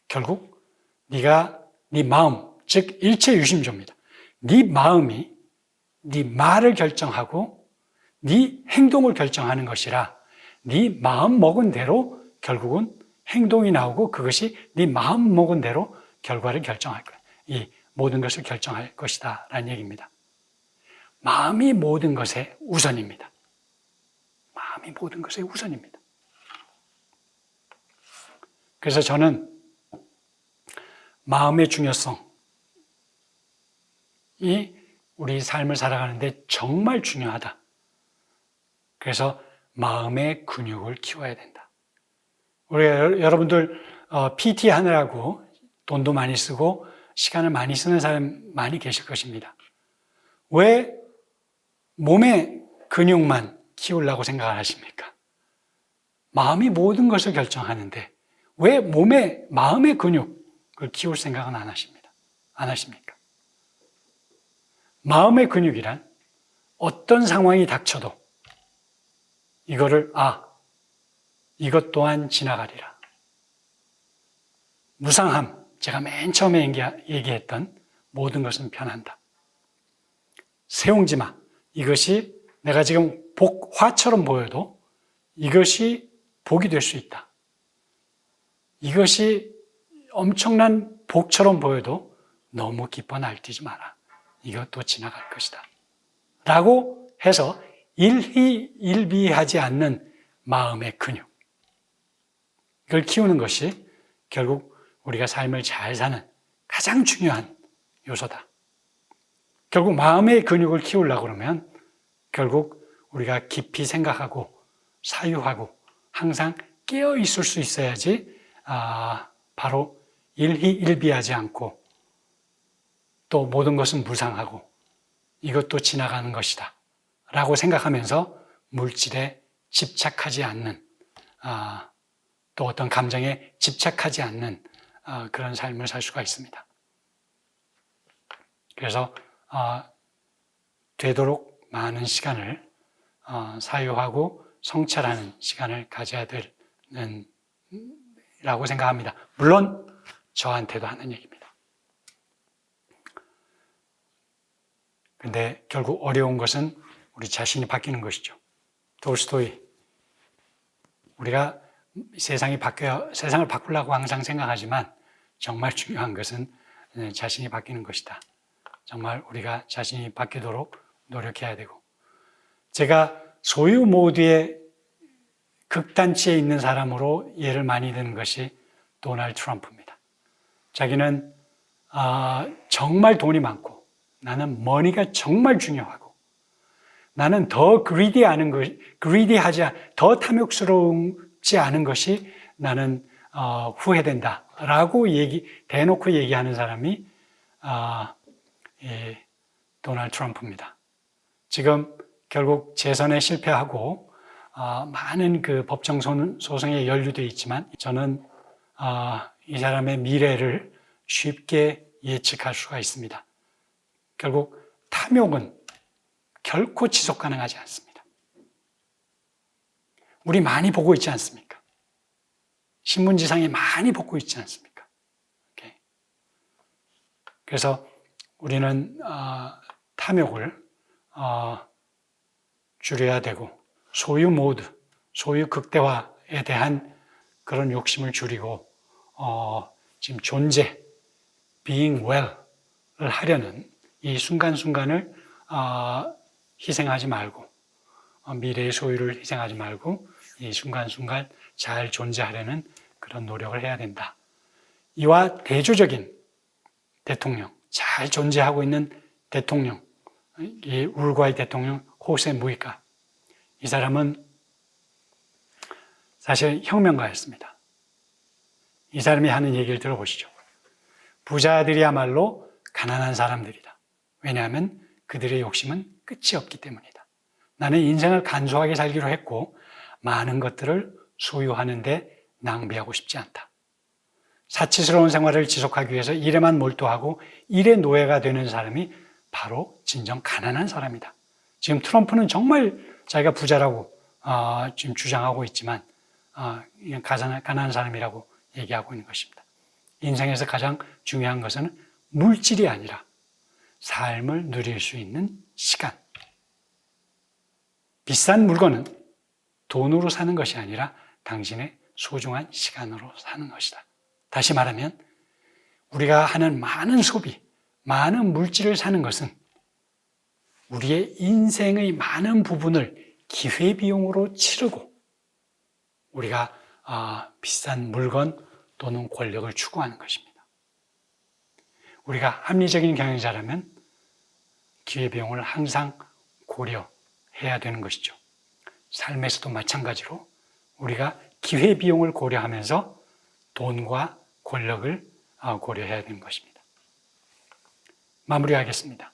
결국 네 마음, 즉 일체유심조입니다. 네 마음이 네 말을 결정하고 네 행동을 결정하는 것이라 네 마음 먹은 대로 결국은 행동이 나오고 그것이 네 마음 먹은 대로 결과를 결정할 거야. 이 모든 것을 결정할 것이다 라는 얘기입니다. 마음이 모든 것의 우선입니다. 마음이 모든 것의 우선입니다. 그래서 저는 마음의 중요성이 우리 삶을 살아가는데 정말 중요하다. 그래서 마음의 근육을 키워야 된다. 우리 여러분들 PT 하느라고 돈도 많이 쓰고 시간을 많이 쓰는 사람 많이 계실 것입니다. 왜 몸의 근육만 키우려고 생각을 하십니까? 마음이 모든 것을 결정하는데 왜 마음의 근육을 키울 생각은 안 하십니다. 안 하십니까? 마음의 근육이란 어떤 상황이 닥쳐도 이거를 이것 또한 지나가리라. 무상함, 제가 맨 처음에 얘기했던 모든 것은 변한다. 세옹지마, 이것이 내가 지금 화처럼 보여도 이것이 복이 될 수 있다. 이것이 엄청난 복처럼 보여도 너무 기뻐 날뛰지 마라. 이것도 지나갈 것이다. 라고 해서 일희일비하지 않는 마음의 근육. 이걸 키우는 것이 결국 우리가 삶을 잘 사는 가장 중요한 요소다. 결국 마음의 근육을 키우려고 그러면 결국 우리가 깊이 생각하고 사유하고 항상 깨어 있을 수 있어야지 바로 일희일비하지 않고 또 모든 것은 무상하고 이것도 지나가는 것이다 라고 생각하면서 물질에 집착하지 않는 또 어떤 감정에 집착하지 않는 그런 삶을 살 수가 있습니다. 그래서 되도록 많은 시간을 사유하고 성찰하는 시간을 가져야 되는 라고 생각합니다. 물론 저한테도 하는 얘기입니다. 근데 결국 어려운 것은 우리 자신이 바뀌는 것이죠. 돌스토이, 우리가 세상을 바꾸려고 항상 생각하지만 정말 중요한 것은 자신이 바뀌는 것이다. 정말 우리가 자신이 바뀌도록 노력해야 되고, 제가 소유 모드의 극단치에 있는 사람으로 예를 많이 드는 것이 도널드 트럼프입니다. 자기는 정말 돈이 많고 나는 머니가 정말 중요하고 나는 더 더 탐욕스럽지 않은 것이 나는 후회된다라고 대놓고 얘기하는 사람이 도널드 트럼프입니다. 지금 결국 재선에 실패하고 많은 그 법정 소송에 연루되어 있지만 저는 이 사람의 미래를 쉽게 예측할 수가 있습니다. 결국 탐욕은 결코 지속 가능하지 않습니다. 우리 많이 보고 있지 않습니까? 신문지상에 많이 보고 있지 않습니까? 그래서 우리는 탐욕을 줄여야 되고 소유 모드, 소유 극대화에 대한 그런 욕심을 줄이고 지금 존재, being well을 하려는 이 순간순간을 희생하지 말고 미래의 소유를 희생하지 말고 이 순간순간 잘 존재하려는 그런 노력을 해야 된다. 이와 대조적인 대통령, 잘 존재하고 있는 대통령, 이 우루과이 대통령 호세 무이카, 이 사람은 사실 혁명가였습니다. 이 사람이 하는 얘기를 들어보시죠. 부자들이야말로 가난한 사람들이다. 왜냐하면 그들의 욕심은 끝이 없기 때문이다. 나는 인생을 간소하게 살기로 했고 많은 것들을 소유하는데 낭비하고 싶지 않다. 사치스러운 생활을 지속하기 위해서 일에만 몰두하고 일의 노예가 되는 사람이 바로 진정 가난한 사람이다. 지금 트럼프는 정말 자기가 부자라고 지금 주장하고 있지만 가난한 사람이라고 얘기하고 있는 것입니다. 인생에서 가장 중요한 것은 물질이 아니라 삶을 누릴 수 있는 시간. 비싼 물건은 돈으로 사는 것이 아니라 당신의 소중한 시간으로 사는 것이다. 다시 말하면 우리가 하는 많은 소비, 많은 물질을 사는 것은 우리의 인생의 많은 부분을 기회비용으로 치르고 우리가 비싼 물건 또는 권력을 추구하는 것입니다. 우리가 합리적인 경영자라면 기회비용을 항상 고려해야 되는 것이죠. 삶에서도 마찬가지로 우리가 기회비용을 고려하면서 돈과 권력을 고려해야 되는 것입니다. 마무리하겠습니다.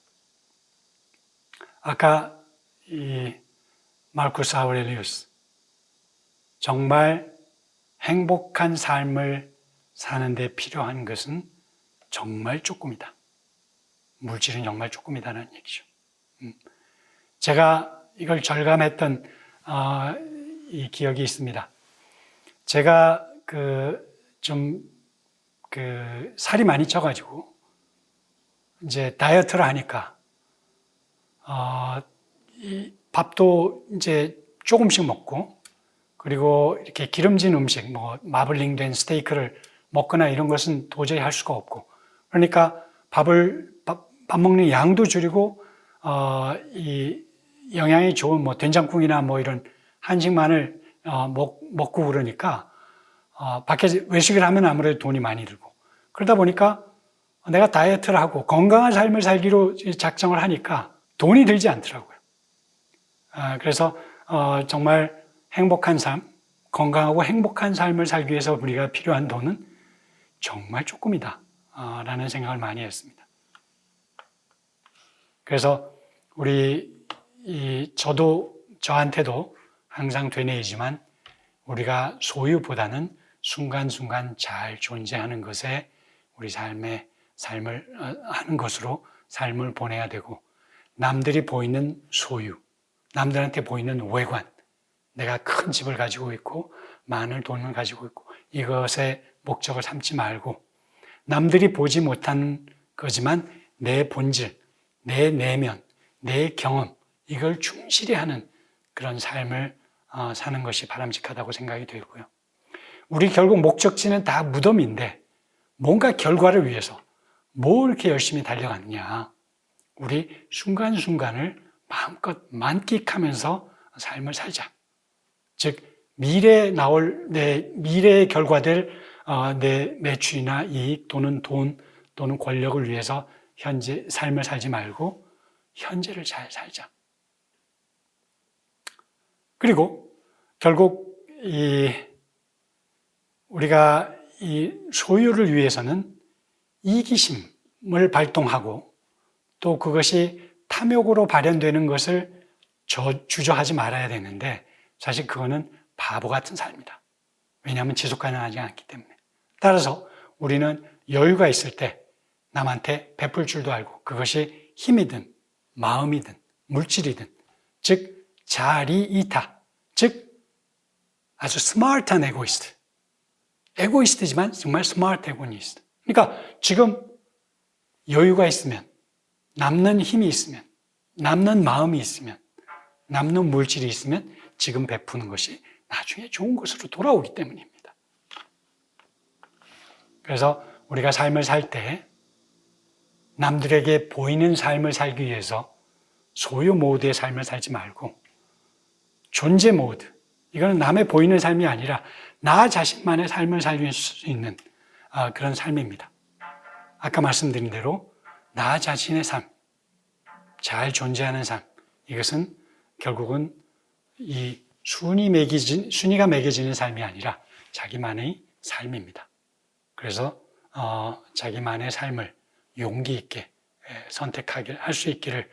아까 이 마르쿠스 아우렐리우스, 정말 행복한 삶을 사는데 필요한 것은 정말 조금이다. 물질은 정말 조금이다라는 얘기죠. 제가 이걸 절감했던 이 기억이 있습니다. 제가 살이 많이 쪄가지고 이제 다이어트를 하니까 이 밥도 이제 조금씩 먹고, 그리고 이렇게 기름진 음식, 뭐 마블링된 스테이크를 먹거나 이런 것은 도저히 할 수가 없고, 그러니까 밥 먹는 양도 줄이고 이 영양이 좋은 뭐 된장국이나 뭐 이런 한식만을 먹고 그러니까 밖에 외식을 하면 아무래도 돈이 많이 들고, 그러다 보니까 내가 다이어트를 하고 건강한 삶을 살기로 작정을 하니까 돈이 들지 않더라고요. 그래서 정말 행복한 삶, 건강하고 행복한 삶을 살기 위해서 우리가 필요한 돈은 정말 조금이다 라는 생각을 많이 했습니다. 그래서 저한테도 항상 되뇌이지만, 우리가 소유보다는 순간순간 잘 존재하는 것에 우리 삶을 하는 것으로 삶을 보내야 되고, 남들이 보이는 소유, 남들한테 보이는 외관, 내가 큰 집을 가지고 있고 많은 돈을 가지고 있고 이것의 목적을 삼지 말고, 남들이 보지 못한 거지만 내 본질, 내 내면, 내 경험, 이걸 충실히 하는 그런 삶을 사는 것이 바람직하다고 생각이 되고요. 우리 결국 목적지는 다 무덤인데 뭔가 결과를 위해서 뭐 이렇게 열심히 달려갔냐. 우리 순간순간을 마음껏 만끽하면서 삶을 살자. 즉 미래에 결과될 내 매출이나 이익 또는 돈 또는 권력을 위해서 현재 삶을 살지 말고 현재를 잘 살자. 그리고 결국 우리가 이 소유를 위해서는 이기심을 발동하고, 또 그것이 탐욕으로 발현되는 것을 주저하지 말아야 되는데, 사실 그거는 바보 같은 삶이다. 왜냐하면 지속 가능하지 않기 때문에. 따라서 우리는 여유가 있을 때 남한테 베풀 줄도 알고, 그것이 힘이든 마음이든 물질이든, 즉 자리이타, 즉 아주 스마트한 에고이스트지만 정말 스마트 에고이스트. 그러니까 지금 여유가 있으면, 남는 힘이 있으면, 남는 마음이 있으면, 남는 물질이 있으면 지금 베푸는 것이 나중에 좋은 것으로 돌아오기 때문입니다. 그래서 우리가 삶을 살 때 남들에게 보이는 삶을 살기 위해서 소유 모드의 삶을 살지 말고 존재 모드, 이거는 남의 보이는 삶이 아니라 나 자신만의 삶을 살릴 수 있는 그런 삶입니다. 아까 말씀드린 대로 나 자신의 삶, 잘 존재하는 삶, 이것은 결국은 이 순위가 매겨지는 삶이 아니라 자기만의 삶입니다. 그래서 자기만의 삶을 용기 있게 선택할 수 있기를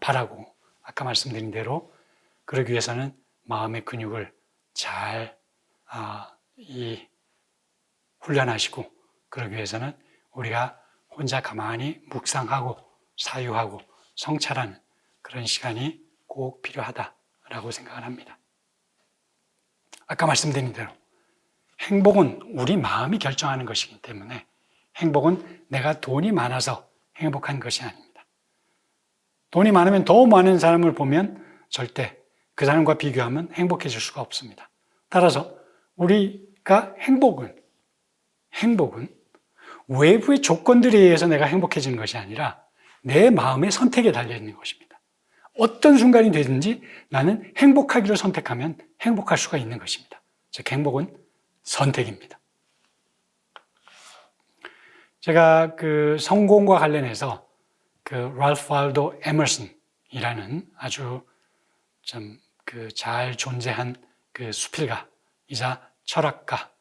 바라고, 아까 말씀드린 대로 그러기 위해서는 마음의 근육을 잘 훈련하시고, 그러기 위해서는 우리가 혼자 가만히 묵상하고 사유하고 성찰하는 그런 시간이 꼭 필요하다라고 생각을 합니다. 아까 말씀드린 대로 행복은 우리 마음이 결정하는 것이기 때문에, 행복은 내가 돈이 많아서 행복한 것이 아닙니다. 돈이 많으면 더 많은 사람을 보면 절대 그 사람과 비교하면 행복해질 수가 없습니다. 따라서 우리가 행복은 외부의 조건들에 의해서 내가 행복해지는 것이 아니라 내 마음의 선택에 달려있는 것입니다. 어떤 순간이 되든지 나는 행복하기를 선택하면 행복할 수가 있는 것입니다. 즉 행복은 선택입니다. 제가 성공과 관련해서 랄프 월도 에머슨이라는 아주 잘 존재한 수필가이자 철학가,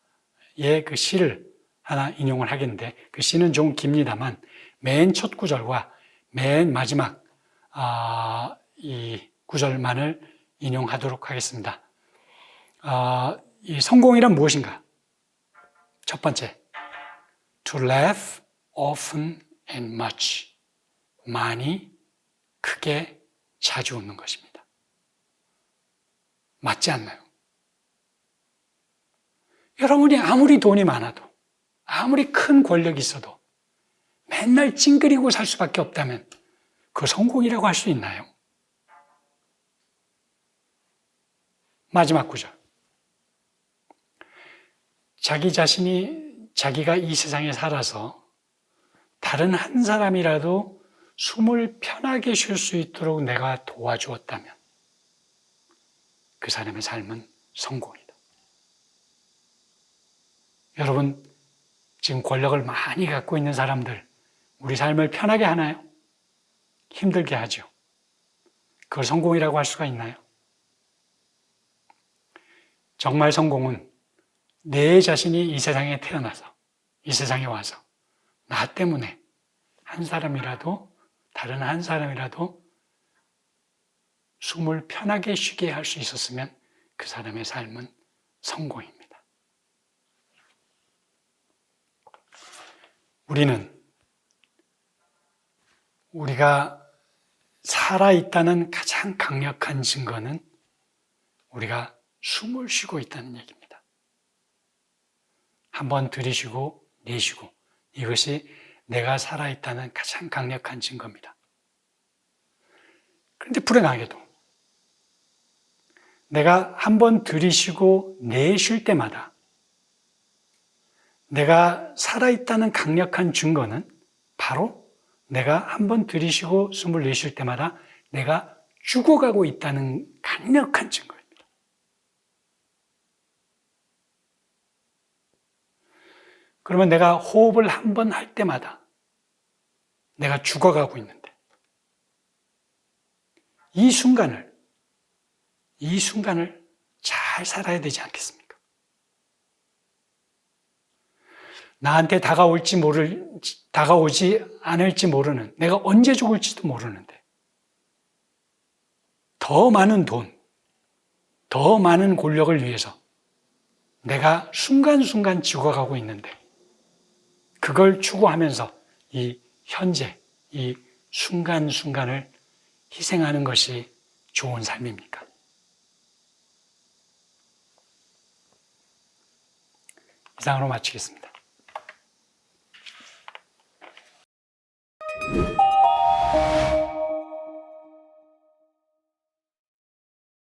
그 시를 하나 인용을 하겠는데, 그 시는 좀 깁니다만 맨 첫 구절과 맨 마지막 이 구절만을 인용하도록 하겠습니다. 이 성공이란 무엇인가? 첫 번째, to laugh often and much. 많이, 크게, 자주 웃는 것입니다. 맞지 않나요? 여러분이 아무리 돈이 많아도, 아무리 큰 권력이 있어도 맨날 찡그리고 살 수밖에 없다면 그 성공이라고 할 수 있나요? 마지막 구절. 자기 자신이 자기가 이 세상에 살아서 다른 한 사람이라도 숨을 편하게 쉴 수 있도록 내가 도와주었다면 그 사람의 삶은 성공이다. 여러분, 지금 권력을 많이 갖고 있는 사람들, 우리 삶을 편하게 하나요? 힘들게 하죠. 그걸 성공이라고 할 수가 있나요? 정말 성공은 내 자신이 이 세상에 태어나서, 이 세상에 와서 나 때문에 한 사람이라도, 다른 한 사람이라도 숨을 편하게 쉬게 할 수 있었으면 그 사람의 삶은 성공입니다. 우리가 살아있다는 가장 강력한 증거는 우리가 숨을 쉬고 있다는 얘기입니다. 한번 들이쉬고 내쉬고, 이것이 내가 살아있다는 가장 강력한 증거입니다. 그런데 불행하게도 내가 한번 들이쉬고 내쉴 때마다 내가 살아있다는 강력한 증거는 바로 내가 한번 들이쉬고 숨을 내쉴 때마다 내가 죽어가고 있다는 강력한 증거입니다. 그러면 내가 호흡을 한 번 할 때마다 내가 죽어가고 있는데 이 순간을 잘 살아야 되지 않겠습니까? 나한테 다가오지 않을지 모르는, 내가 언제 죽을지도 모르는데 더 많은 돈, 더 많은 권력을 위해서 내가 순간순간 죽어가고 있는데 그걸 추구하면서 이 현재, 이 순간순간을 희생하는 것이 좋은 삶입니까? 이상으로 마치겠습니다.